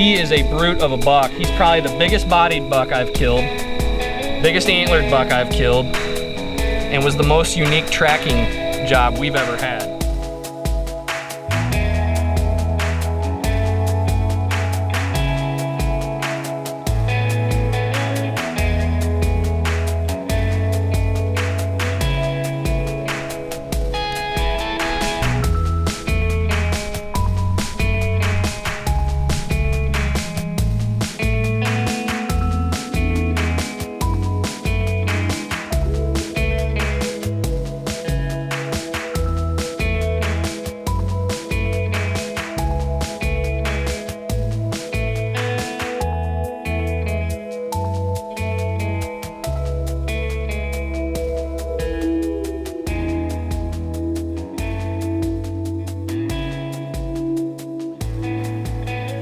He is a brute of a buck. He's probably the biggest bodied buck I've killed, biggest antlered buck I've killed, and was the most unique tracking job we've ever had.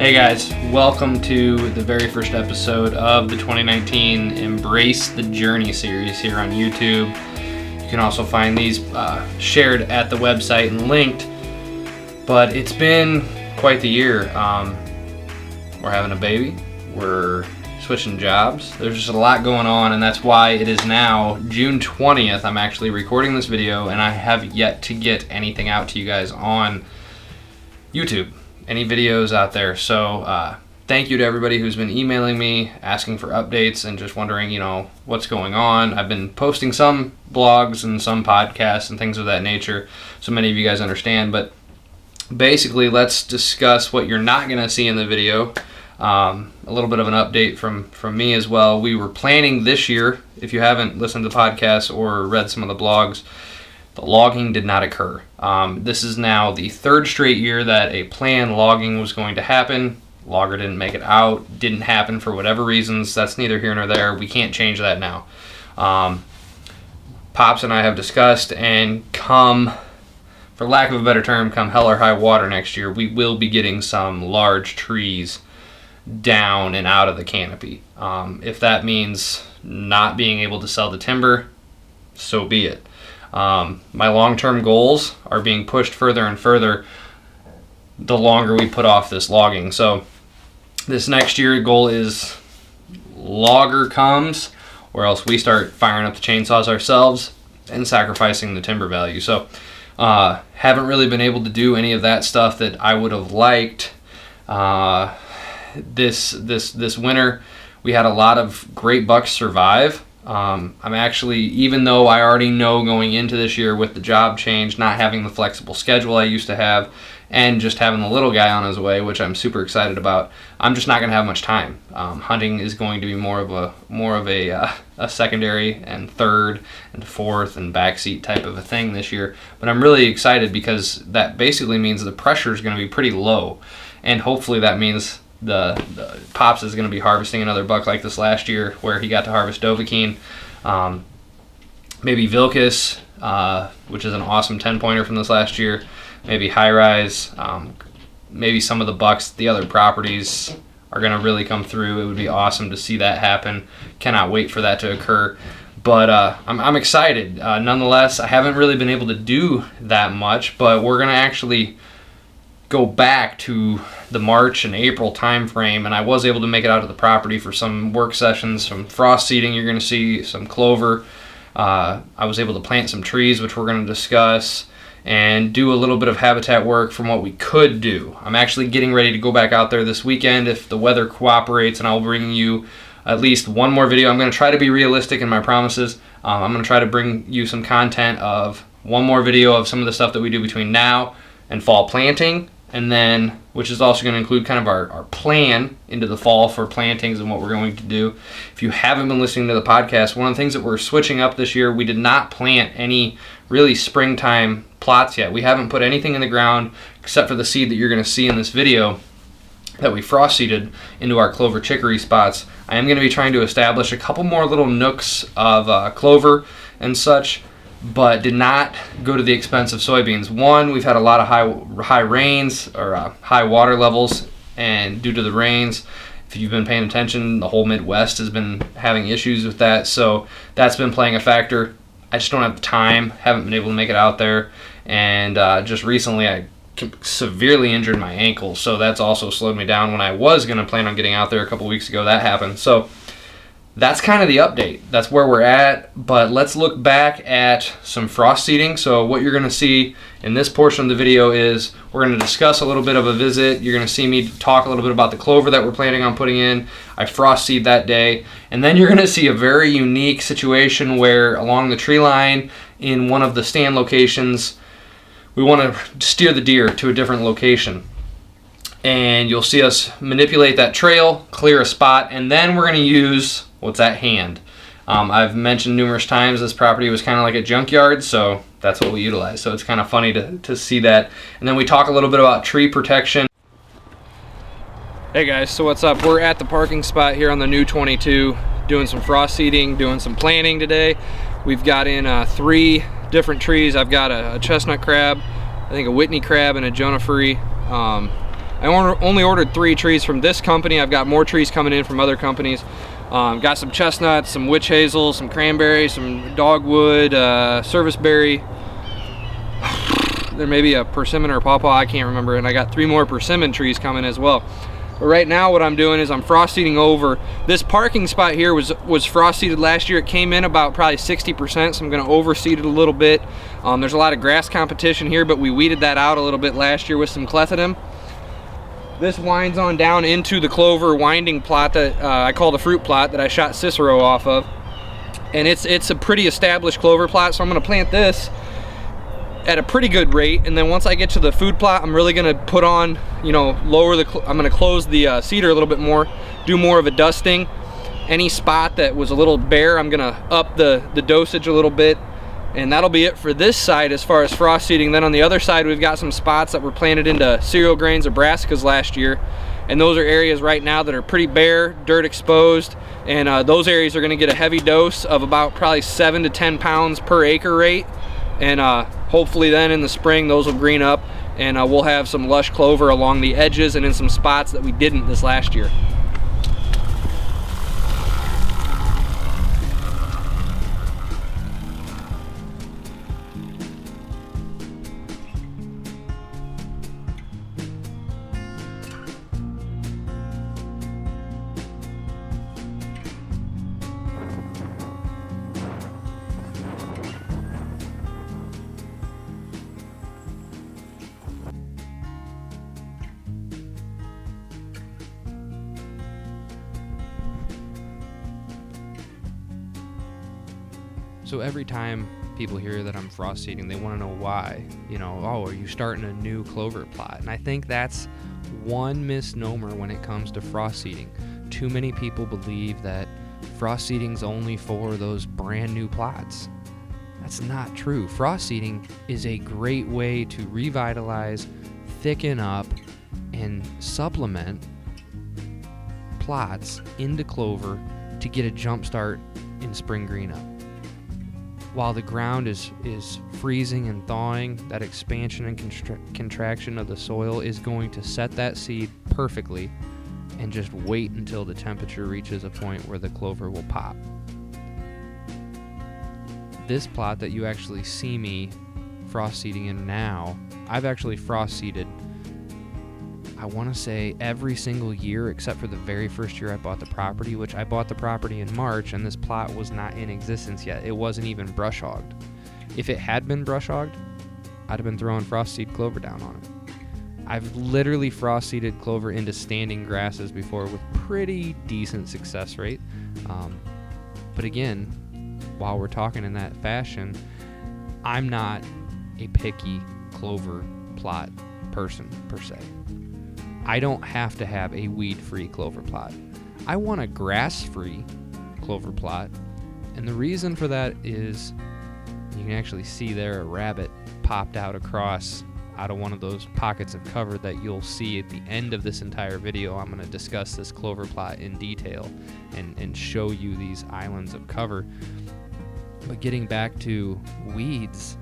Hey guys, welcome to the very first episode of the 2019 Embrace the Journey series here on YouTube. You can also find these shared at the website and linked, but it's been quite the year. We're having a baby, we're switching jobs, there's just a lot going on, and that's why it is now June 20th. I'm actually recording this video and I have yet to get anything out to you guys on YouTube. Any videos out there. So thank you to everybody who's been emailing me asking for updates and just wondering, what's going on. I've been posting some blogs and some podcasts and things of that nature, so many of you guys understand. But basically, let's discuss what you're not going to see in the video. A little bit of an update from me as well. We were planning this year, if you haven't listened to the podcast or read some of the blogs, the logging did not occur. This is now the third straight year that a planned logging was going to happen. Logger didn't make it out, didn't happen for whatever reasons. That's neither here nor there. We can't change that now. Pops and I have discussed, and come, for lack of a better term, come hell or high water next year, we will be getting some large trees down and out of the canopy. If that means not being able to sell the timber, so be it. My long-term goals are being pushed further and further the longer we put off this logging. So this next year goal is logger comes, or else we start firing up the chainsaws ourselves and sacrificing the timber value. So haven't really been able to do any of that stuff that I would have liked. This winter we had a lot of great bucks survive. I'm actually, even though I already know going into this year with the job change, not having the flexible schedule I used to have, and just having the little guy on his way, which I'm super excited about, I'm just not going to have much time. Hunting is going to be more of a secondary and third and fourth and backseat type of a thing this year. But I'm really excited because that basically means the pressure is going to be pretty low, and hopefully that means the Pops is going to be harvesting another buck like this last year where he got to harvest Dovahkiin, maybe Vilcus, which is an awesome 10-pointer from this last year, maybe High Rise, maybe some of the bucks, the other properties are going to really come through. It would be awesome to see that happen. Cannot wait for that to occur. But I'm excited. Nonetheless, I haven't really been able to do that much, but we're going to actually go back to the March and April time frame, and I was able to make it out to the property for some work sessions, some frost seeding you're going to see, some clover. I was able to plant some trees, which we're going to discuss, and do a little bit of habitat work from what we could do. I'm actually getting ready to go back out there this weekend if the weather cooperates, and I'll bring you at least one more video. I'm going to try to be realistic in my promises. I'm going to try to bring you some content of one more video of some of the stuff that we do between now and fall planting, and then, which is also going to include kind of our plan into the fall for plantings and what we're going to do. If you haven't been listening to the podcast, one of the things that we're switching up this year, we did not plant any really springtime plots yet. We haven't put anything in the ground except for the seed that you're going to see in this video that we frost seeded into our clover chicory spots. I am going to be trying to establish a couple more little nooks of clover and such, but did not go to the expense of soybeans. One, we've had a lot of high rains or high water levels, and due to the rains, if you've been paying attention, the whole Midwest has been having issues with that, so that's been playing a factor. I just don't have the time, haven't been able to make it out there, and just recently I severely injured my ankle, so that's also slowed me down. When I was going to plan on getting out there a couple weeks ago, that happened. So that's kind of the update. That's where we're at. But let's look back at some frost seeding. So what you're going to see in this portion of the video is we're going to discuss a little bit of a visit. You're going to see me talk a little bit about the clover that we're planning on putting in. I frost seed that day. And then you're going to see a very unique situation where along the tree line in one of the stand locations, we want to steer the deer to a different location. And you'll see us manipulate that trail, clear a spot, and then we're going to use what's at hand. I've mentioned numerous times this property was kind of like a junkyard, so that's what we utilize. So it's kind of funny to see that. And then we talk a little bit about tree protection. Hey guys, so what's up? We're at the parking spot here on the new 22, doing some frost seeding, doing some planting today. We've got in 3 different trees. I've got a chestnut crab, I think a Whitney crab, and a joniferi. I only ordered 3 trees from this company. I've got more trees coming in from other companies. Got some chestnuts, some witch hazel, some cranberry, some dogwood, serviceberry. There may be a persimmon or a pawpaw, I can't remember. And I got 3 more persimmon trees coming as well. But right now what I'm doing is I'm frost seeding over. This parking spot here was frost seeded last year. It came in about probably 60%, so I'm gonna overseed it a little bit. There's a lot of grass competition here, but we weeded that out a little bit last year with some clethodim. This winds on down into the clover winding plot that I call the fruit plot that I shot Cicero off of. And it's a pretty established clover plot, so I'm gonna plant this at a pretty good rate, and then once I get to the food plot, I'm really gonna put on, you know, I'm gonna close the cedar a little bit more, do more of a dusting. Any spot that was a little bare, I'm gonna up the dosage a little bit, and that'll be it for this side as far as frost seeding. Then on the other side, we've got some spots that were planted into cereal grains or brassicas last year, and those are areas right now that are pretty bare, dirt exposed, and those areas are gonna get a heavy dose of about probably 7 to 10 pounds per acre rate. And hopefully then in the spring those will green up, and we'll have some lush clover along the edges and in some spots that we didn't this last year. So every time people hear that I'm frost seeding, they want to know why. You know, oh, are you starting a new clover plot? And I think that's one misnomer when it comes to frost seeding. Too many people believe that frost seeding's only for those brand new plots. That's not true. Frost seeding is a great way to revitalize, thicken up, and supplement plots into clover to get a jump start in spring green up. While the ground is freezing and thawing, that expansion and contraction of the soil is going to set that seed perfectly, and just wait until the temperature reaches a point where the clover will pop. This plot that you actually see me frost seeding in now, I've actually frost seeded, I want to say every single year except for the very first year I bought the property, which I bought the property in March, and this plot was not in existence yet. It wasn't even brush hogged. If it had been brush hogged, I'd have been throwing frost seed clover down on it. I've literally frost seeded clover into standing grasses before with pretty decent success rate. But again, while we're talking in that fashion, I'm not a picky clover plot person per se. I don't have to have a weed-free clover plot. I want a grass-free clover plot, and the reason for that is you can actually see there a rabbit popped out across out of one of those pockets of cover that you'll see at the end of this entire video. I'm going to discuss this clover plot in detail and show you these islands of cover. But getting back to weeds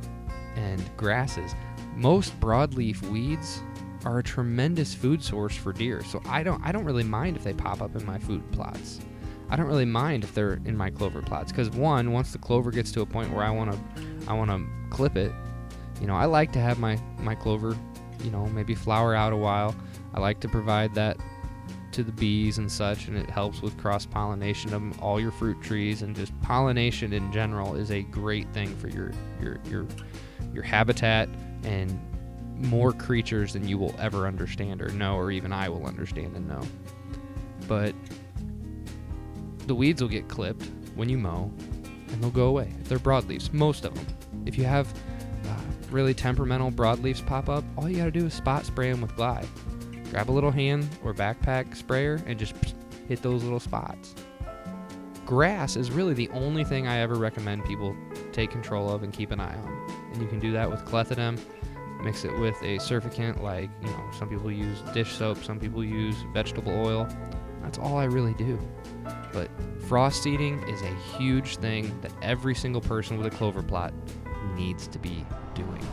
and grasses, most broadleaf weeds are a tremendous food source for deer. So I don't really mind if they pop up in my food plots. I don't really mind if they're in my clover plots, because once the clover gets to a point where I want to clip it, you know, I like to have my clover maybe flower out a while. I like to provide that to the bees and such, and it helps with cross-pollination of all your fruit trees, and just pollination in general is a great thing for your habitat and more creatures than you will ever understand or know, or even I will understand and know. But the weeds will get clipped when you mow, and they'll go away. If they're broadleaves, most of them. If you have really temperamental broadleaves pop up, all you gotta do is spot spray them with Glide. Grab a little hand or backpack sprayer and just hit those little spots. Grass is really the only thing I ever recommend people take control of and keep an eye on. And you can do that with clethodim. Mix it with a surfactant, like, some people use dish soap, some people use vegetable oil. That's all I really do. But frost seeding is a huge thing that every single person with a clover plot needs to be doing.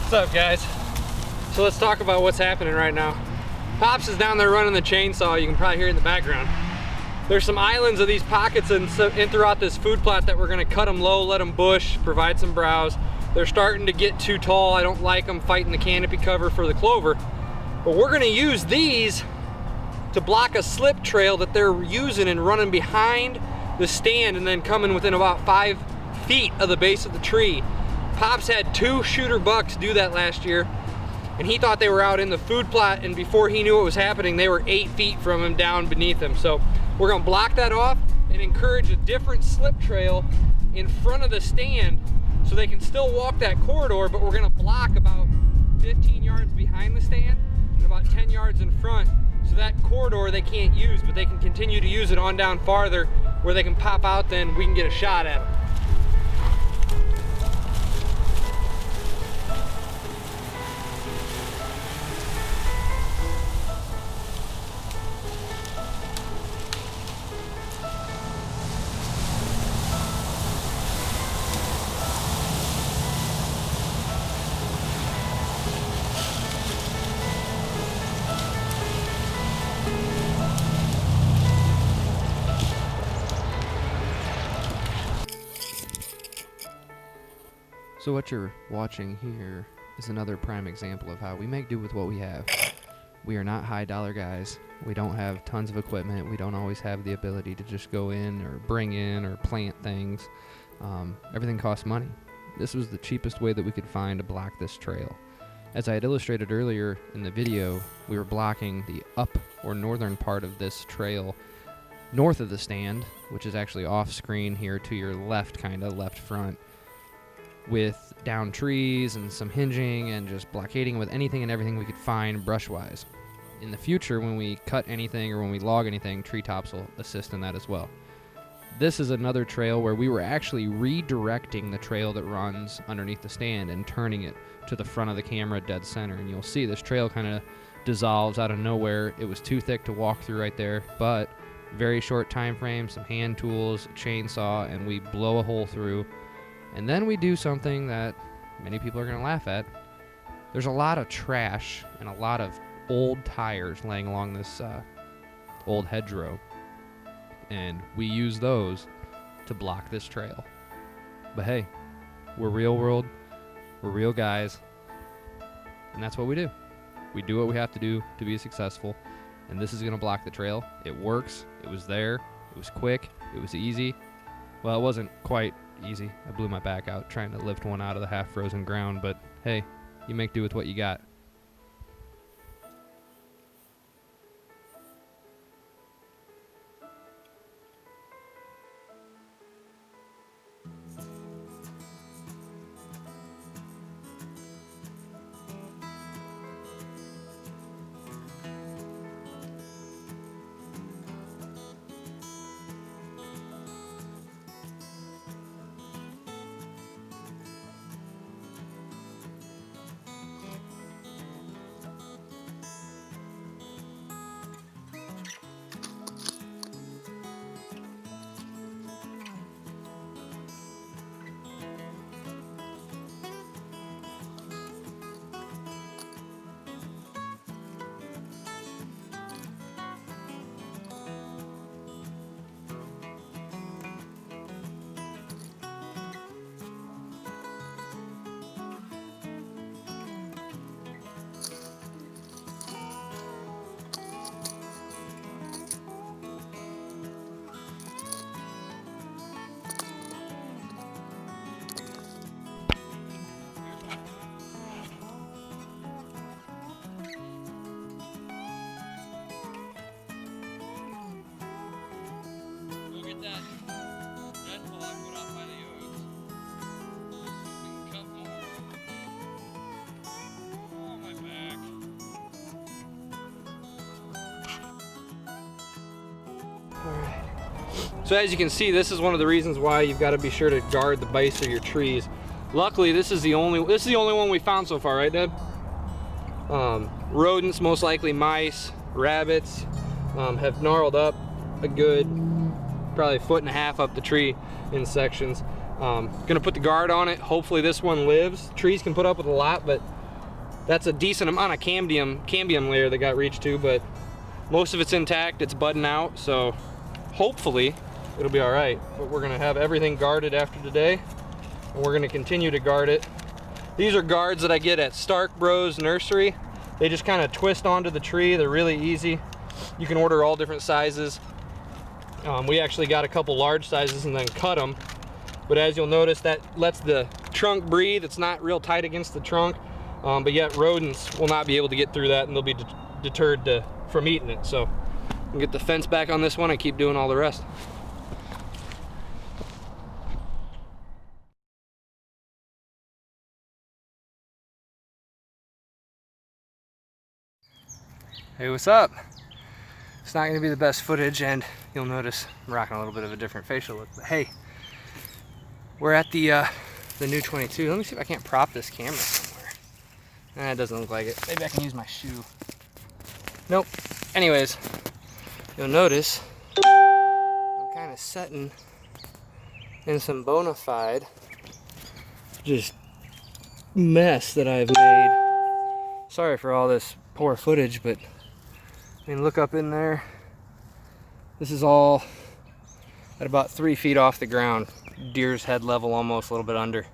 What's up, guys? So let's talk about what's happening right now. Pops is down there running the chainsaw. You can probably hear it in the background. There's some islands of these pockets in throughout this food plot that we're gonna cut them low, let them bush, provide some browse. They're starting to get too tall. I don't like them fighting the canopy cover for the clover. But we're gonna use these to block a slip trail that they're using and running behind the stand and then coming within about 5 feet of the base of the tree. Pops had 2 shooter bucks do that last year, and he thought they were out in the food plot, and before he knew what was happening, they were 8 feet from him down beneath him. So we're gonna block that off and encourage a different slip trail in front of the stand so they can still walk that corridor, but we're gonna block about 15 yards behind the stand and about 10 yards in front, so that corridor they can't use, but they can continue to use it on down farther where they can pop out, then we can get a shot at them. So what you're watching here is another prime example of how we make do with what we have. We are not high dollar guys. We don't have tons of equipment. We don't always have the ability to just go in or bring in or plant things. Everything costs money. This was the cheapest way that we could find to block this trail. As I had illustrated earlier in the video, we were blocking the up or northern part of this trail north of the stand, which is actually off screen here to your left, kind of left front, with down trees and some hinging and just blockading with anything and everything we could find brush-wise. In the future, when we cut anything or when we log anything, treetops will assist in that as well. This is another trail where we were actually redirecting the trail that runs underneath the stand and turning it to the front of the camera dead center. And you'll see this trail kind of dissolves out of nowhere. It was too thick to walk through right there, but very short time frame, some hand tools, a chainsaw, and we blow a hole through. And then we do something that many people are going to laugh at. There's a lot of trash and a lot of old tires laying along this old hedgerow. And we use those to block this trail. But hey, we're real world, we're real guys, and that's what we do. We do what we have to do to be successful, and this is going to block the trail. It works. It was there. It was quick. It was easy. Well, it wasn't quite easy. I blew my back out trying to lift one out of the half-frozen ground, but hey, you make do with what you got. get that deadfall I put out by the oaks. We can cut more. Oh, my back. Alright. So as you can see, this is one of the reasons why you've got to be sure to guard the base of your trees. Luckily, this is the only one we found so far, right, Deb? Rodents, most likely mice, rabbits, have gnarled up a good probably 1.5 feet up the tree in sections. Gonna put the guard on it. Hopefully this one lives. Trees can put up with a lot, but that's a decent amount of cambium layer that got reached to, but most of it's intact. It's budding out, so hopefully it'll be all right. But we're gonna have everything guarded after today, and we're gonna continue to guard it. These are guards that I get at Stark Bros Nursery. They just kind of twist onto the tree. They're really easy. You can order all different sizes. We actually got a couple large sizes and then cut them. But as you'll notice, that lets the trunk breathe. It's not real tight against the trunk, but yet rodents will not be able to get through that, and they'll be deterred from eating it. So we'll get the fence back on this one and keep doing all the rest. Hey, what's up? It's not gonna be the best footage, and you'll notice I'm rocking a little bit of a different facial look, but hey, we're at the new 22. Let me see if I can't prop this camera somewhere. It doesn't look like it. Maybe I can use my shoe. Nope. Anyways, you'll notice I'm kind of setting in some bona fide just mess that I've made. Sorry for all this poor footage, but I mean, look up in there. This is all at about 3 feet off the ground, deer's head level, almost a little bit under.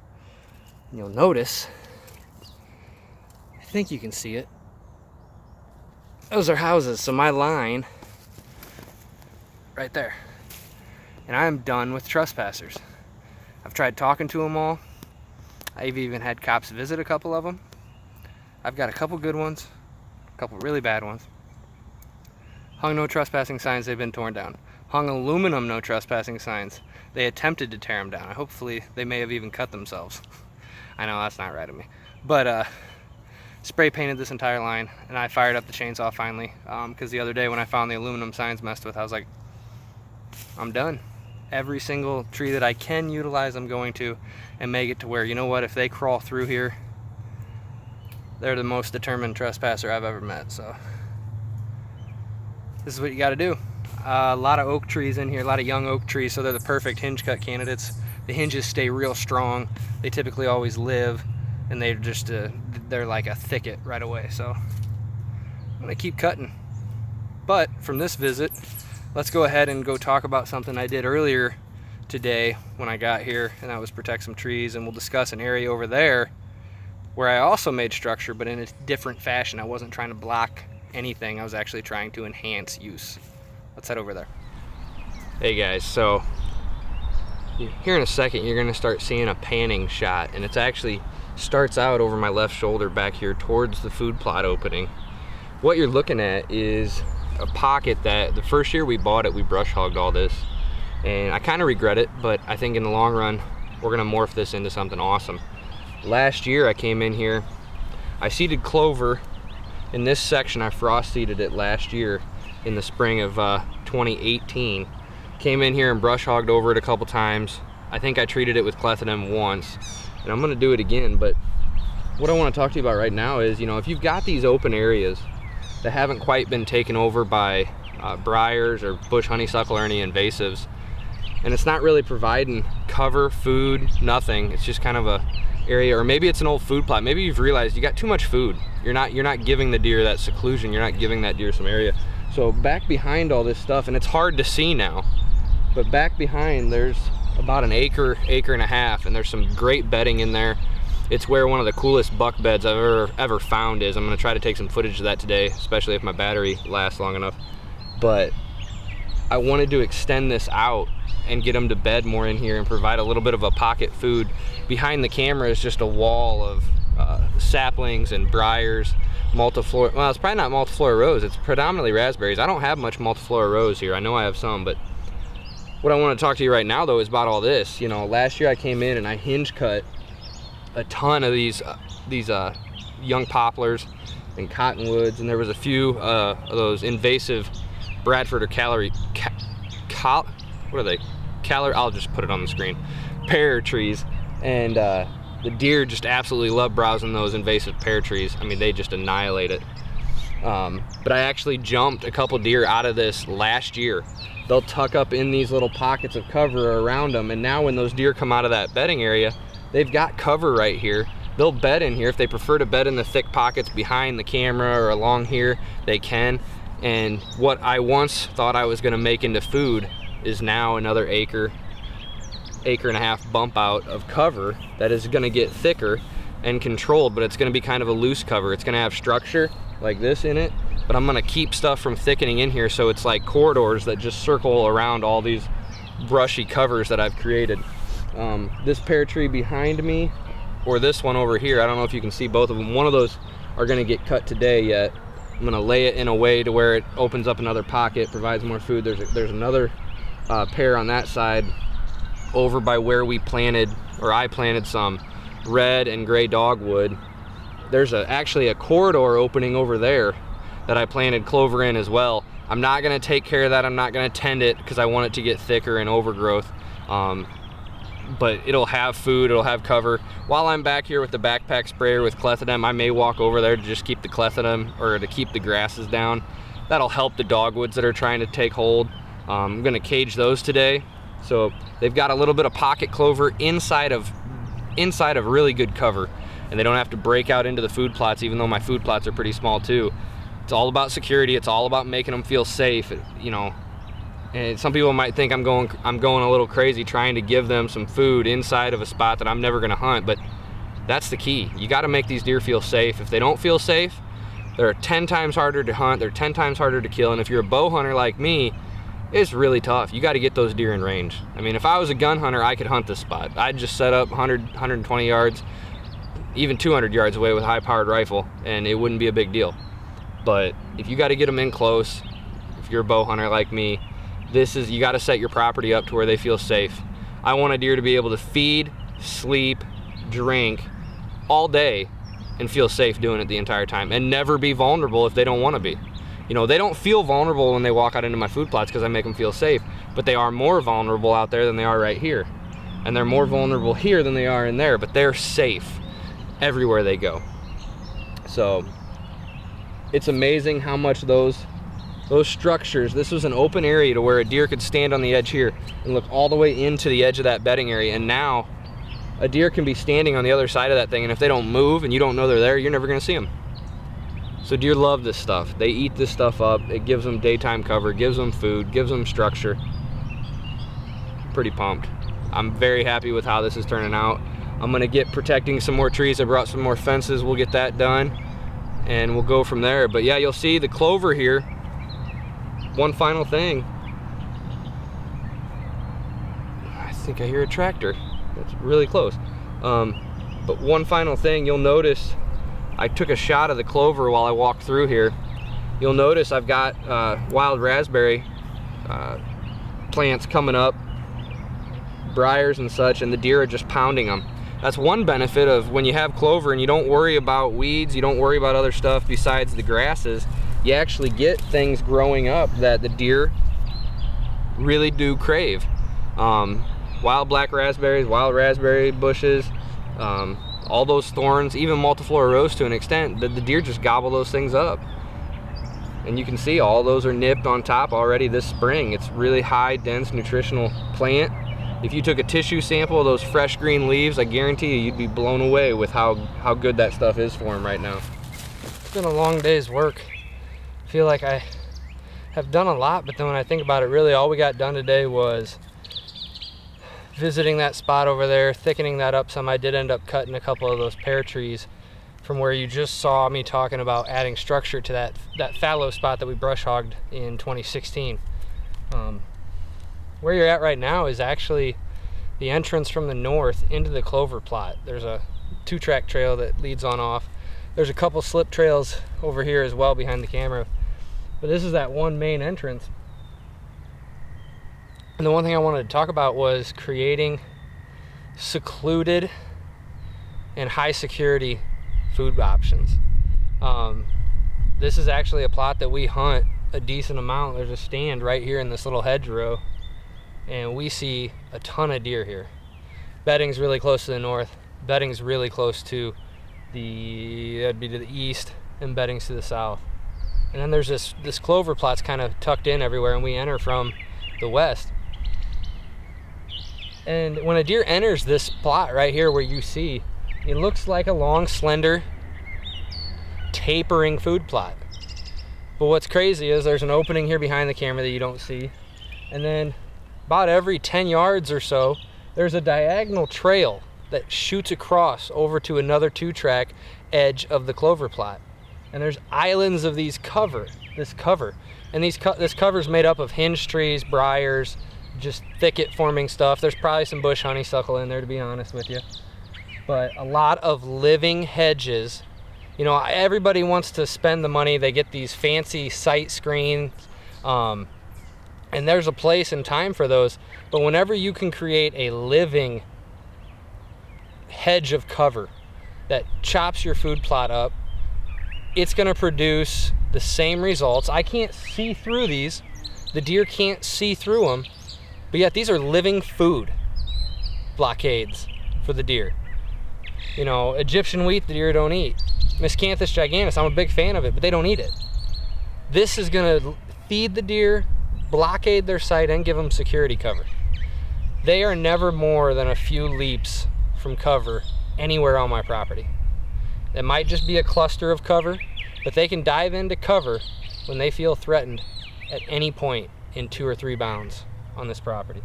And you'll notice, I think you can see it, those are houses. So my line right there, and I'm done with trespassers. I've tried talking to them all. I've even had cops visit a couple of them. I've got a couple good ones, a couple really bad ones. Hung no trespassing signs, they've been torn down. Hung aluminum no trespassing signs. They attempted to tear them down. Hopefully they may have even cut themselves. I know that's not right of me. But spray painted this entire line, and I fired up the chainsaw finally, because the other day when I found the aluminum signs messed with, I was like, I'm done. Every single tree that I can utilize, I'm going to, and make it to where, you know what, if they crawl through here, they're the most determined trespasser I've ever met. So this is what you got to do. A lot of oak trees in here, a lot of young oak trees, so they're the perfect hinge cut candidates. The hinges stay real strong. They typically always live, and they're just they're like a thicket right away. So I'm gonna keep cutting. But from this visit, let's go ahead and go talk about something I did earlier today when I got here, and that was protect some trees. And we'll discuss an area over there where I also made structure, but in a different fashion. I wasn't trying to block anything. I was actually trying to enhance use. Let's head over there. Hey guys, so here in a second you're gonna start seeing a panning shot, and it's actually starts out over my left shoulder back here towards the food plot opening. What you're looking at is a pocket that the first year we bought it, we brush hogged all this, and I kind of regret it, but I think in the long run we're gonna morph this into something awesome. Last year I came in here, I seeded clover in this section. I frost seeded it last year in the spring of 2018. Came in here and brush hogged over it a couple times. I think I treated it with clethodim once, and I'm gonna do it again. But what I want to talk to you about right now is, you know, if you've got these open areas that haven't quite been taken over by briars or bush honeysuckle or any invasives, and it's not really providing cover, food, nothing, it's just kind of a area, or maybe it's an old food plot. Maybe you've realized you got too much food. You're not giving the deer that seclusion. You're not giving that deer some area. So back behind all this stuff, and it's hard to see now, but back behind there's about an acre and a half, and there's some great bedding in there. It's where one of the coolest buck beds I've ever found is. I'm gonna try to take some footage of that today, especially if my battery lasts long enough. But I wanted to extend this out and get them to bed more in here and provide a little bit of a pocket food. Behind the camera is just a wall of saplings and briars, multiflora. Well, it's probably not multiflora rose. It's predominantly raspberries. I don't have much multiflora rose here. I know I have some, but what I want to talk to you right now though is about all this. You know, last year I came in and I hinge cut a ton of these young poplars and cottonwoods, and there was a few of those invasive Bradford or I'll just put it on the screen, pear trees, and the deer just absolutely love browsing those invasive pear trees. I mean, they just annihilate it. But I actually jumped a couple deer out of this last year. They'll tuck up in these little pockets of cover around them, and now when those deer come out of that bedding area, they've got cover right here. They'll bed in here. If they prefer to bed in the thick pockets behind the camera or along here, they can. And what I once thought I was gonna make into food is now another acre and a half bump out of cover that is gonna get thicker and controlled, but it's gonna be kind of a loose cover. It's gonna have structure like this in it, but I'm gonna keep stuff from thickening in here, so it's like corridors that just circle around all these brushy covers that I've created. This pear tree behind me, or this one over here, I don't know if you can see both of them. One of those are gonna get cut today yet. I'm gonna lay it in a way to where it opens up another pocket, provides more food. There's another pear on that side over by where we planted, or I planted some red and gray dogwood. There's actually a corridor opening over there that I planted clover in as well. I'm not gonna take care of that. I'm not gonna tend it because I want it to get thicker and overgrowth. But it'll have food, it'll have cover. While I'm back here with the backpack sprayer with clethodim, I may walk over there to just keep the clethodim, or to keep the grasses down. That'll help the dogwoods that are trying to take hold. I'm gonna cage those today. So they've got a little bit of pocket clover inside of really good cover, and they don't have to break out into the food plots, even though my food plots are pretty small too. It's all about security. It's all about making them feel safe, you know. And some people might think I'm going a little crazy trying to give them some food inside of a spot that I'm never gonna hunt, but that's the key. You gotta make these deer feel safe. If they don't feel safe, they're 10 times harder to hunt, they're 10 times harder to kill, and if you're a bow hunter like me, it's really tough. You gotta get those deer in range. I mean, if I was a gun hunter, I could hunt this spot. I'd just set up 100, 120 yards, even 200 yards away with a high-powered rifle, and it wouldn't be a big deal. But if you gotta get them in close, if you're a bow hunter like me, you gotta set your property up to where they feel safe. I want a deer to be able to feed, sleep, drink all day and feel safe doing it the entire time, and never be vulnerable if they don't wanna be. You know, they don't feel vulnerable when they walk out into my food plots because I make them feel safe, but they are more vulnerable out there than they are right here. And they're more vulnerable here than they are in there, but they're safe everywhere they go. So it's amazing how much those structures, this was an open area to where a deer could stand on the edge here and look all the way into the edge of that bedding area, and now a deer can be standing on the other side of that thing, and if they don't move and you don't know they're there, you're never gonna see them. So deer love this stuff. They eat this stuff up. It gives them daytime cover, gives them food, gives them structure. Pretty pumped. I'm very happy with how this is turning out. I'm gonna get protecting some more trees. I brought some more fences. We'll get that done and we'll go from there. But yeah, you'll see the clover here. One final thing. I think I hear a tractor. That's really close. But one final thing, you'll notice I took a shot of the clover while I walked through here. You'll notice I've got wild raspberry plants coming up, briars and such, and the deer are just pounding them. That's one benefit of when you have clover and you don't worry about weeds, you don't worry about other stuff besides the grasses. You actually get things growing up that the deer really do crave. Wild black raspberries, wild raspberry bushes, all those thorns, even multiflora rose to an extent, the deer just gobble those things up. And you can see all those are nipped on top already this spring. It's really high, dense, nutritional plant. If you took a tissue sample of those fresh green leaves, I guarantee you, you'd be blown away with how good that stuff is for them right now. It's been a long day's work. I feel like I have done a lot, but then when I think about it, really all we got done today was visiting that spot over there, thickening that up some. I did end up cutting a couple of those pear trees from where you just saw me talking about adding structure to that fallow spot that we brush hogged in 2016. Where you're at right now is actually the entrance from the north into the clover plot. There's a 2-track trail that leads on off. There's a couple slip trails over here as well behind the camera. But this is that one main entrance. And the one thing I wanted to talk about was creating secluded and high security food options. This is actually a plot that we hunt a decent amount. There's a stand right here in this little hedgerow, and we see a ton of deer here. Bedding's really close to the north. Bedding's really close to that'd be to the east, and bedding's to the south. And then there's this clover plot's kind of tucked in everywhere, and we enter from the west. And when a deer enters this plot right here where you see, it looks like a long, slender, tapering food plot. But what's crazy is there's an opening here behind the camera that you don't see. And then about every 10 yards or so, there's a diagonal trail that shoots across over to another 2-track edge of the clover plot. And there's islands of this cover. And this cover's made up of hinge trees, briars, just thicket forming stuff. There's probably some bush honeysuckle in there, to be honest with you. But a lot of living hedges. You know, everybody wants to spend the money. They get these fancy sight screens, and there's a place and time for those. But whenever you can create a living hedge of cover that chops your food plot up, it's going to produce the same results. I can't see through these. The deer can't see through them. But yet these are living food blockades for the deer. You know, Egyptian wheat the deer don't eat. Miscanthus giganteus, I'm a big fan of it, but they don't eat it. This is going to feed the deer, blockade their sight, and give them security cover. They are never more than a few leaps from cover anywhere on my property. It might just be a cluster of cover, but they can dive into cover when they feel threatened at any point in 2 or 3 bounds on this property.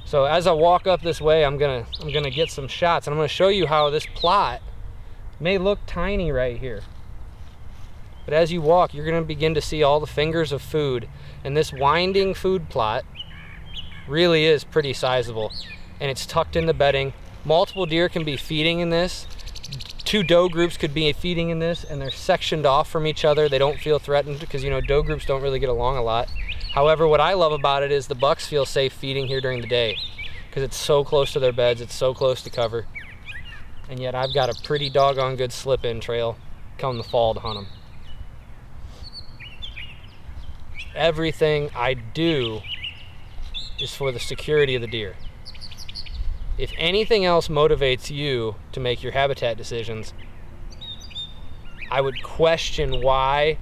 So as I walk up this way, I'm gonna get some shots, and I'm gonna show you how this plot may look tiny right here. But as you walk, you're gonna begin to see all the fingers of food, and this winding food plot really is pretty sizable, and it's tucked in the bedding. Multiple deer can be feeding in this. 2 doe groups could be feeding in this, and they're sectioned off from each other. They don't feel threatened because, you know, doe groups don't really get along a lot. However, what I love about it is the bucks feel safe feeding here during the day because it's so close to their beds, it's so close to cover. And yet I've got a pretty doggone good slip-in trail come the fall to hunt them. Everything I do is for the security of the deer. If anything else motivates you to make your habitat decisions, I would question why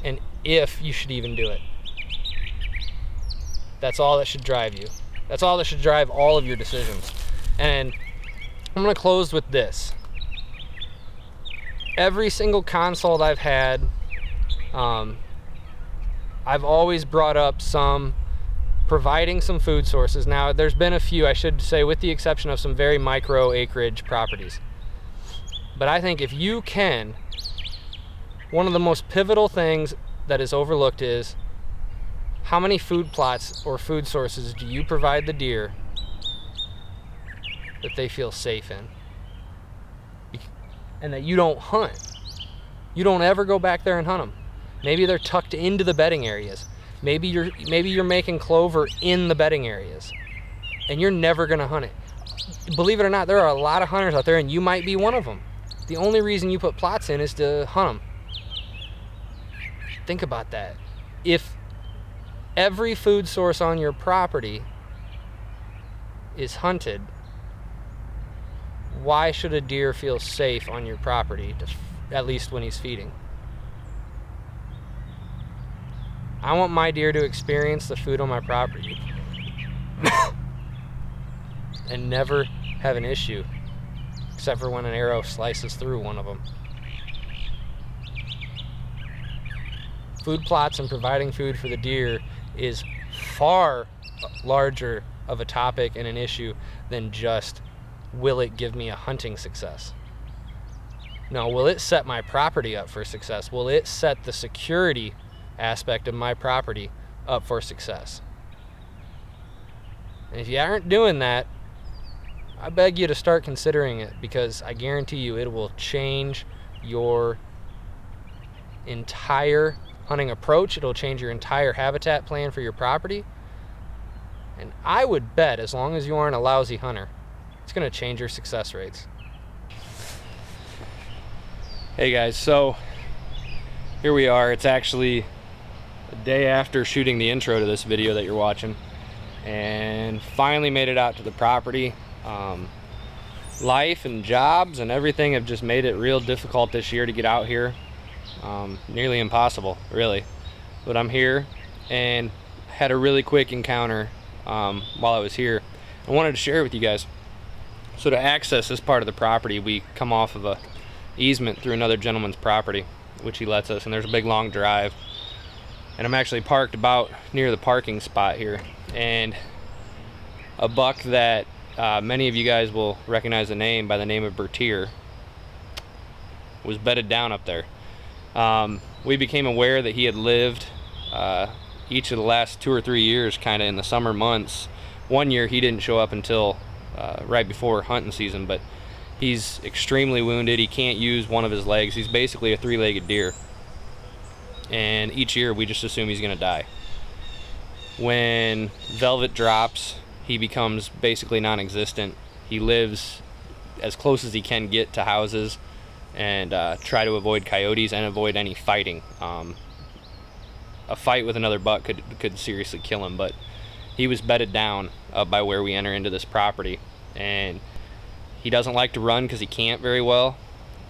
and if you should even do it. That's all that should drive you. That's all that should drive all of your decisions. And I'm going to close with this. Every single consult I've had, I've always brought up providing some food sources. Now, there's been a few, I should say, with the exception of some very micro acreage properties. But I think if you can, one of the most pivotal things that is overlooked is how many food plots or food sources do you provide the deer that they feel safe in? And that you don't hunt. You don't ever go back there and hunt them. Maybe they're tucked into the bedding areas. Maybe you're making clover in the bedding areas, and you're never gonna hunt it. Believe it or not, there are a lot of hunters out there, and you might be one of them. The only reason you put plots in is to hunt them. Think about that. If every food source on your property is hunted, why should a deer feel safe on your property, at least when he's feeding? I want my deer to experience the food on my property and never have an issue, except for when an arrow slices through one of them. Food plots and providing food for the deer is far larger of a topic and an issue than just, will it give me a hunting success? No, will it set my property up for success? Will it set the security aspect of my property up for success? And if you aren't doing that, I beg you to start considering it, because I guarantee you it will change your entire hunting approach. It'll change your entire habitat plan for your property, And I would bet, as long as you aren't a lousy hunter, it's going to change your success rates. Hey guys, so here we are. It's actually a day after shooting the intro to this video that you're watching, and finally made it out to the property. Life and jobs and everything have just made it real difficult this year to get out here. Nearly impossible, really. But I'm here and had a really quick encounter while I was here. I wanted to share it with you guys. So to access this part of the property, we come off of a easement through another gentleman's property, which he lets us, and there's a big long drive. And I'm actually parked about near the parking spot here, and a buck that many of you guys will recognize the name by the name of Bertier was bedded down up there. We became aware that he had lived each of the last 2 or 3 years kind of in the summer months. One year he didn't show up until right before hunting season, but he's extremely wounded. He can't use one of his legs. He's basically a 3-legged deer, and each year we just assume he's gonna die. When velvet drops, he becomes basically non-existent. He lives as close as he can get to houses and try to avoid coyotes and avoid any fighting. A fight with another buck could seriously kill him, but he was bedded down up by where we enter into this property, and he doesn't like to run because he can't very well,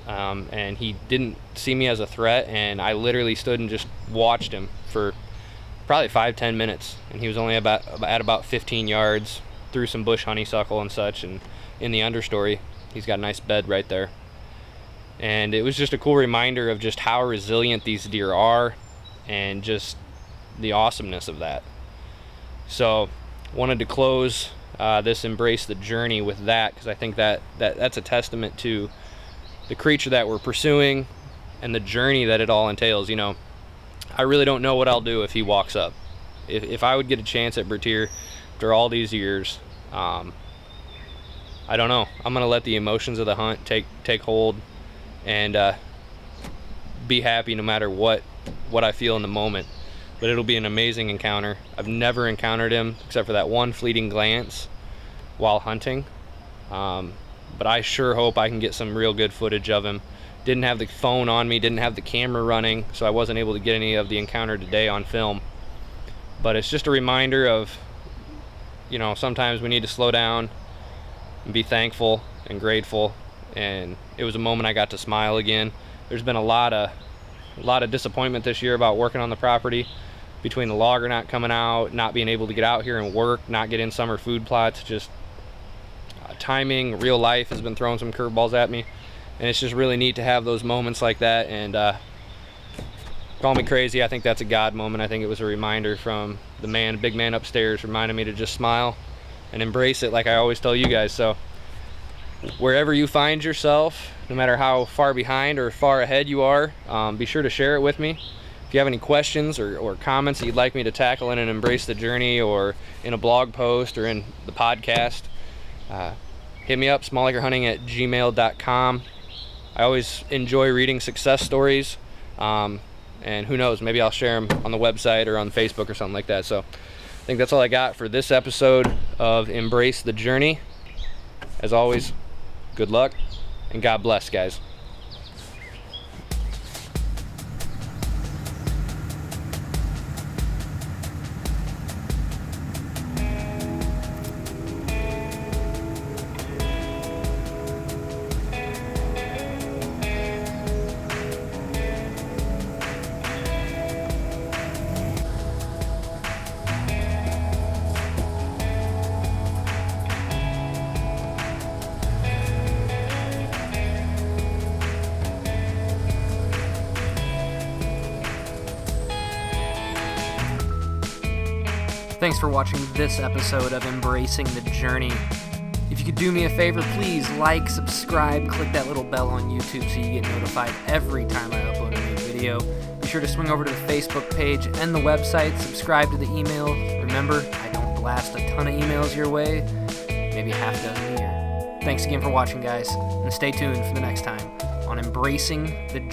and he didn't see me as a threat, and I literally stood and just watched him for probably 5-10 minutes, and he was only at about 15 yards through some bush honeysuckle and such, and in the understory he's got a nice bed right there. And it was just a cool reminder of just how resilient these deer are and just the awesomeness of that. So wanted to close this Embrace the Journey with that, because I think that's a testament to the creature that we're pursuing and the journey that it all entails. You know, I really don't know what I'll do if he walks up. If I would get a chance at Bertier after all these years, I don't know. I'm gonna let the emotions of the hunt take hold and be happy no matter what I feel in the moment. But it'll be an amazing encounter. I've never encountered him except for that one fleeting glance while hunting, but I sure hope I can get some real good footage of him. Didn't have the phone on me, didn't have the camera running, so I wasn't able to get any of the encounter today on film. But it's just a reminder of, you know, sometimes we need to slow down and be thankful and grateful, and it was a moment I got to smile again. There's been a lot of disappointment this year about working on the property, between the logger not coming out, not being able to get out here and work, not get in summer food plots. Just timing, real life has been throwing some curveballs at me, and it's just really neat to have those moments like that. And call me crazy, I think that's a God moment. I think it was a reminder from the big man upstairs, reminding me to just smile and embrace it, like I always tell you guys. So wherever you find yourself, no matter how far behind or far ahead you are, be sure to share it with me. If you have any questions or comments that you'd like me to tackle in an Embrace the Journey, or in a blog post, or in the podcast, hit me up, smallacrehunting@gmail.com. I always enjoy reading success stories, and who knows, maybe I'll share them on the website or on Facebook or something like that. So I think that's all I got for this episode of Embrace the Journey. As always, good luck and God bless, guys. Thanks for watching this episode of Embracing the Journey. If you could do me a favor, please like, subscribe, click that little bell on YouTube so you get notified every time I upload a new video. Be sure to swing over to the Facebook page and the website, subscribe to the email. Remember, I don't blast a ton of emails your way, maybe a half dozen a year. Thanks again for watching, guys, and stay tuned for the next time on Embracing the Journey.